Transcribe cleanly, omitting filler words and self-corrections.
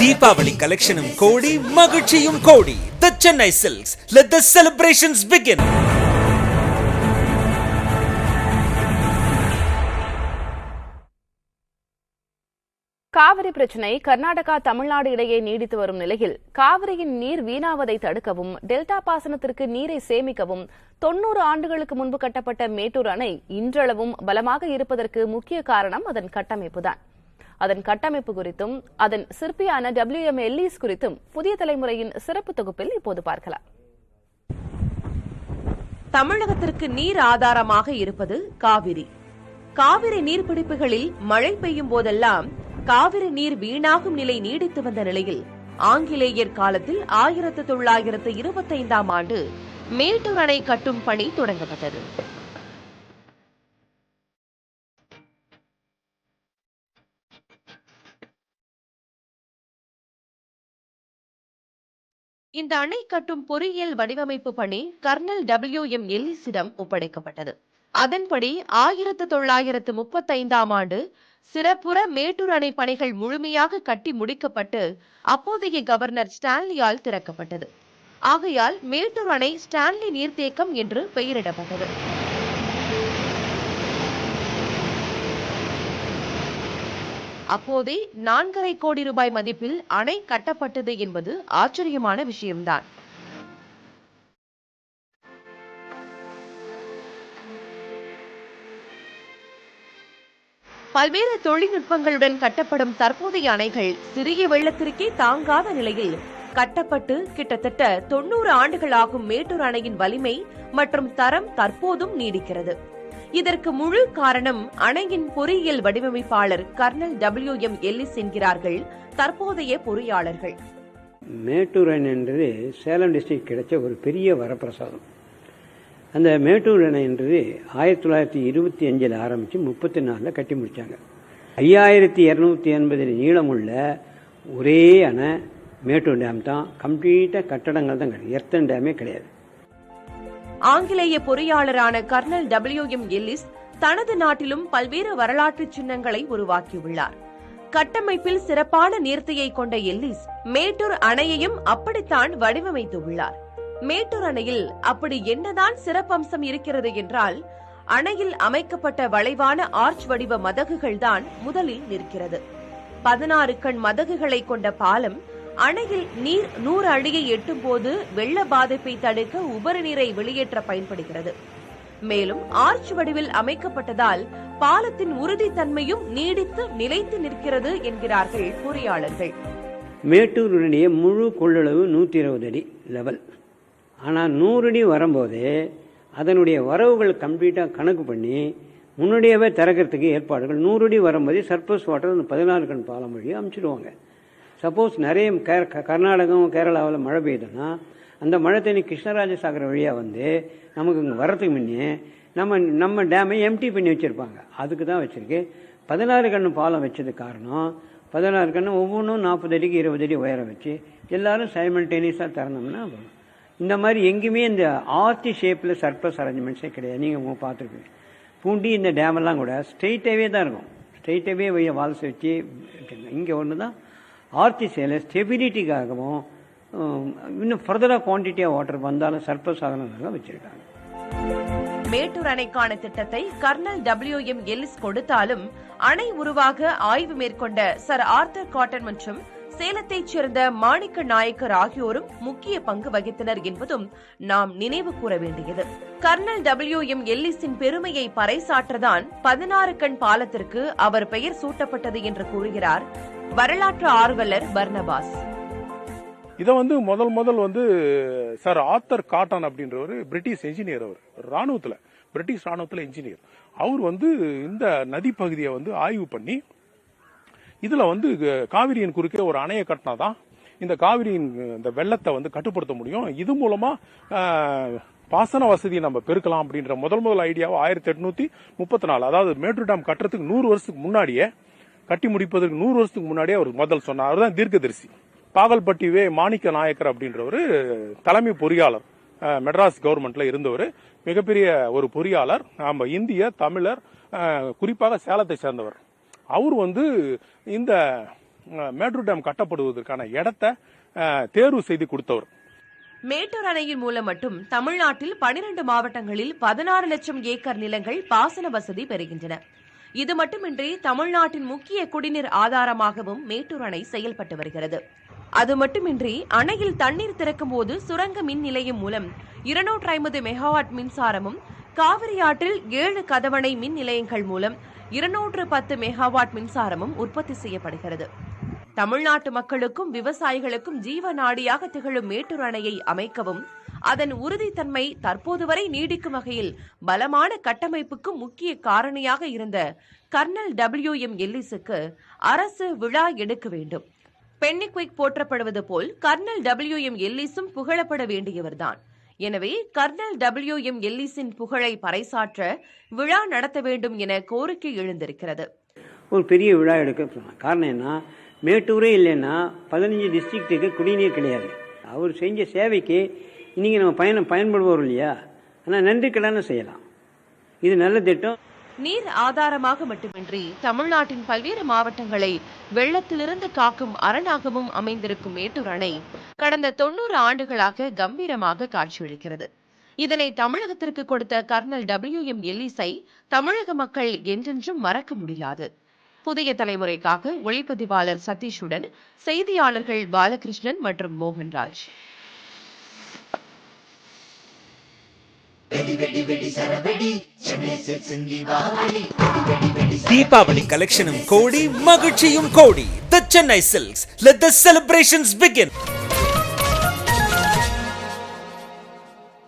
தீபாவளி கலெக்ஷனும் கோடி, மகிழ்ச்சியும் கோடி. The Chennai Silks. Let the celebrations begin. Kaveri பிரச்சினை கர்நாடகா, தமிழ்நாடு இடையே நீடித்து வரும் நிலையில் காவிரியின் நீர் வீணாவதை தடுக்கவும், டெல்டா பாசனத்திற்கு நீரை சேமிக்கவும் 90 ஆண்டுகளுக்கு முன்பு கட்டப்பட்ட மேட்டூர் அணை இன்றளவும் பலமாக இருப்பதற்கு முக்கிய காரணம் அதன் கட்டமைப்புதான். அதன் கட்டமைப்பு குறித்தும் அதன் சிற்பியான WM எல்லிஸ் குறித்தும் புதிய தலைமுறையின் சிறப்பு தொகுப்பில் இப்போது பார்க்கலாம். தமிழகத்திற்கு நீர் ஆதாரமாக இருப்பது காவிரி. காவிரி நீர்பிடிப்புகளில் மழை பெய்யும் போதெல்லாம் காவிரி நீர் வீணாகும் நிலை நீடித்து வந்த நிலையில் ஆங்கிலேயர் காலத்தில் 1925ஆம் ஆண்டு மேட்டூர் அணை கட்டும் பணி தொடங்கப்பட்டது. இந்த அணை கட்டும் பொறியியல் வடிவமைப்பு பணி கர்னல் WM எல்லிஸிடம் ஒப்படைக்கப்பட்டது. அதன்படி 1935ஆம் ஆண்டு சிறப்புற மேட்டூர் அணை பணிகள் முழுமையாக கட்டி முடிக்கப்பட்டு அப்போதைய கவர்னர் ஸ்டான்லியால் திறக்கப்பட்டது. ஆகையால் மேட்டூர் அணை ஸ்டான்லி நீர்த்தேக்கம் என்று பெயரிடப்பட்டது. அப்போதே 4.5 கோடி ரூபாய் மதிப்பில் அணை கட்டப்பட்டது என்பது ஆச்சரியமான விஷயம்தான். பல்வேறு தொழில்நுட்பங்களுடன் கட்டப்படும் தற்போதைய அணைகள் சிறிய வெள்ளத்திற்கே தாங்காத நிலையில் கட்டப்பட்டு கிட்டத்தட்ட 90 ஆண்டுகளாகும் மேட்டூர் அணையின் வலிமை மற்றும் தரம் தற்போதும் நீடிக்கிறது. இதற்கு முழு காரணம் அணையின் பொறியியல் வடிவமைப்பாளர் கர்னல் WM எல்லிஸ் என்கிறார்கள் தற்போதைய பொறியாளர்கள். மேட்டூர் அணை என்றது சேலம் டிஸ்ட்ரிக்ட் கிடைச்ச ஒரு பெரிய வரப்பிரசாதம். அந்த மேட்டூர் அணை என்றது 1925 ஆரம்பித்து 34 கட்டி முடித்தாங்க. 5280 நீளமுள்ள ஒரே அணை மேட்டூர் டேம் தான். கம்ப்ளீட்டாக கட்டடங்கள் தான் கிடையாது, எர்த்தன் டேமே கிடையாது. ஆங்கிலேய பொறியாளரான கர்னல் WM எல்லிஸ் தனது நாட்டிலும் பல்வேறு வரலாற்று சின்னங்களை உருவாக்கியுள்ளார். கட்டமைப்பில் சிறப்பான நேர்த்தியை கொண்ட எல்லிஸ் மேட்டூர் அணையையும் அப்படித்தான் வடிவமைத்துள்ளார். மேட்டூர் அணையில் அப்படி என்னதான் சிறப்பம்சம் இருக்கிறது என்றால், அணையில் அமைக்கப்பட்ட வளைவான ஆர்ச் வடிவ மதகுகள் தான் முதலில் நிற்கிறது. 16 கண் மதகுகளை கொண்ட பாலம் அணையில் நீர் 100 அடியை எட்டும் போது வெள்ள பாதிப்பை தடுக்க உபரி நீரை வெளியேற்ற பயன்படுகிறது. மேலும் ஆர்ச் வடிவில் அமைக்கப்பட்டதால் பாலத்தின் உறுதித்தன்மையும் நீடித்து நிலைத்து நிற்கிறது என்கிறார்கள் பொறியாளர்கள். மேட்டூருடைய முழு கொள்ளளவு 120 அடி லெவல். ஆனால் 100 அடி வரும்போதே அதனுடைய வரவுகள் கம்ப்ளீட்டாக கணக்கு பண்ணி முன்னாடியாவே திறக்கிறதுக்கு ஏற்பாடுகள் 100 அடி வரும்போதே சர்ஃபேஸ் வாட்டர் அந்த 16 கண் பாலம் வழியாக அமைச்சிடுவாங்க. சப்போஸ் நிறைய கர்நாடகம் கேரளாவில் மழை பெய்யுதுன்னா அந்த மழை தண்ணி கிருஷ்ணராஜசாகர் வழியாக வந்து நமக்கு இங்கே வர்றதுக்கு முன்னே நம்ம டேமை எம்டி பண்ணி வச்சுருப்பாங்க. அதுக்கு தான் வச்சுருக்கு 16 கண் பாலம் வச்சது காரணம். 16 கண் ஒவ்வொன்றும் 40 அடிக்கு 20 அடி உயரம் வச்சு எல்லாரும் சைமல்டேனியஸாக திறந்தோம்னா இந்த மாதிரி எங்கேயுமே இந்த ஆர்த்தி ஷேப்பில் சர்ஃபேஸ் அரேஞ்ச்மெண்ட்ஸே கிடையாது. நீங்கள் பார்த்துருப்பீங்க பூண்டி இந்த டேமெல்லாம் கூட ஸ்ட்ரெயிட்டாகவே தான் இருக்கும். ஸ்ட்ரெயிட்டாகவே வால்ஸ் வச்சு இங்கே ஒன்று தான் ஆர்த்தி சேலை ஸ்டெபிலிட்டிக்காகவும் இன்னும் ஃபர்தராக குவான்டிட்டியாக வாட்டர் வந்தாலும் சர்ஃபேஸ் ஆகணும்னால வச்சுருக்காங்க. மேட்டூர் அணைக்கான திட்டத்தை கர்னல் WM எல்லிஸ் கொடுத்தாலும் அணை உருவாக ஆய்வு மேற்கொண்ட சர் ஆர்தர் காட்டன் மற்றும் சேலத்தைச் சேர்ந்த மாணிக்க நாயக்கர் ஆகியோரும் முக்கிய பங்கு வகித்தனர் என்பதும் நாம் நினைவு கூற வேண்டியது. கர்னல் WM எல்லிஸின் பெருமையை பறைசாற்றதான் 16 கண் பாலத்திற்கு அவர் பெயர் சூட்டப்பட்டது என்று கூறுகிறார் வரலாற்று ஆர்வலர் பர்னபாஸ். இதை முதல் சார் ஆர்தர் காட்டன் அப்படின்ற ஒரு பிரிட்டிஷ் என்ஜினியர். அவர் பிரிட்டிஷ் ராணுவத்தில் என்ஜினியர். அவர் இந்த நதி பகுதியை ஆய்வு பண்ணி இதுல காவிரியின் குறுக்கே ஒரு அணையை கட்டினாதான் இந்த காவிரியின் இந்த வெள்ளத்தை கட்டுப்படுத்த முடியும். இது மூலமா பாசன வசதியை நம்ம பெருக்கலாம் அப்படின்ற முதல் ஐடியாவை 1834, அதாவது மேட்டூர் டேம் கட்டுறதுக்கு 100 வருஷத்துக்கு முன்னாடியே, கட்டி முடிப்பதற்கு 100 வருஷத்துக்கு முன்னாடியே அவர் முதல் சொன்னார். அவர் தான் தீர்க்கதரிசி. பாகல்பட்டி மாணிக்க நாயக்கர் அப்படின்ற ஒரு தலைமை பொறியாளர் மெட்ராஸ் கவர்மெண்ட்ல இருந்தவர், மிகப்பெரிய ஒரு பொறியாளர், நம்ம இந்திய தமிழர், குறிப்பாக சேலத்தை சேர்ந்தவர். அவர் வந்து இந்த மேட்டூர் டேம் கட்டப்படுவதற்கான இடத்தை தேர்வு செய்து கொடுத்தவர். மேட்டூர் அணையின் மூலம் மட்டும் தமிழ்நாட்டில் 12 மாவட்டங்களில் 16 லட்சம் ஏக்கர் நிலங்கள் பாசன வசதி பெறுகின்றன. இது மட்டுமின்றி தமிழ்நாட்டின் முக்கிய குடிநீர் ஆதாரமாகவும் மேட்டூர் அணை செயல்பட்டு வருகிறது. அது மட்டுமின்றி அணையில் தண்ணீர் திறக்கும் போது சுரங்க மின் நிலையம் மூலம் 250 மெகாவாட் மின்சாரமும், காவிரி ஆற்றில் 7 கதவணை மின் நிலையங்கள் மூலம் 210 மெகாவாட் மின்சாரமும் உற்பத்தி செய்யப்படுகிறது. தமிழ்நாட்டு மக்களுக்கும் விவசாயிகளுக்கும் ஜீவநாடியாக திகழும் மேட்டூர் அணையை அமைக்கவும், அதன் உறுதித்தன்மை தற்போது வரை நீடிக்கும் வகையில் பலமான கட்டமைப்புக்கு முக்கிய காரணியாக இருந்த கர்னல் WM எல்லிஸுக்கு அரசு விழா எடுக்க வேண்டும். பென்னிக்விக் போற்றப்படுவது போல் கர்னல் WM எல்லிஸும் புகழப்பட வேண்டியவர்தான். எனவே கர்னல் WM எல்லிஸின் புகழை பறைசாற்ற விழா நடத்த வேண்டும் என கோரிக்கை எழுந்திருக்கிறது. ஒரு பெரிய விழா எடுக்க காரணம் என்ன? மேட்டூரே இல்லைன்னா 15 டிஸ்ட்ரிக்ட்டுக்கு குடிநீர் கிடையாது. அவர் செஞ்ச சேவைக்கு இன்னைக்கு நம்ம பயன்படுவோம் இல்லையா? ஆனால் நன்றி கடனை செய்யலாம். இது நல்ல திட்டம். நீர் ஆதாரமாக மட்டுமின்றி தமிழ்நாட்டின் பல்வேறு மாவட்டங்களை வெள்ளத்திலிருந்து காக்கும் அரணாகவும் அமைந்திருக்கும் மேட்டூர் அணை கடந்த 90 ஆண்டுகளாக கம்பீரமாக காட்சியளிக்கிறது. இதனை தமிழகத்திற்கு கொடுத்த கர்னல் WM எல்லிஸை தமிழக மக்கள் என்றென்றும் மறக்க முடியாது. புதிய தலைமுறைக்காக ஒளிப்பதிவாளர் சதீஷுடன் செய்தியாளர்கள் பாலகிருஷ்ணன் மற்றும் மோகன்ராஜ். தீபாவளி கலெக்ஷனும் கோடி, மகிழ்ச்சியும் கோடி. The Chennai Silks. Let the celebrations begin.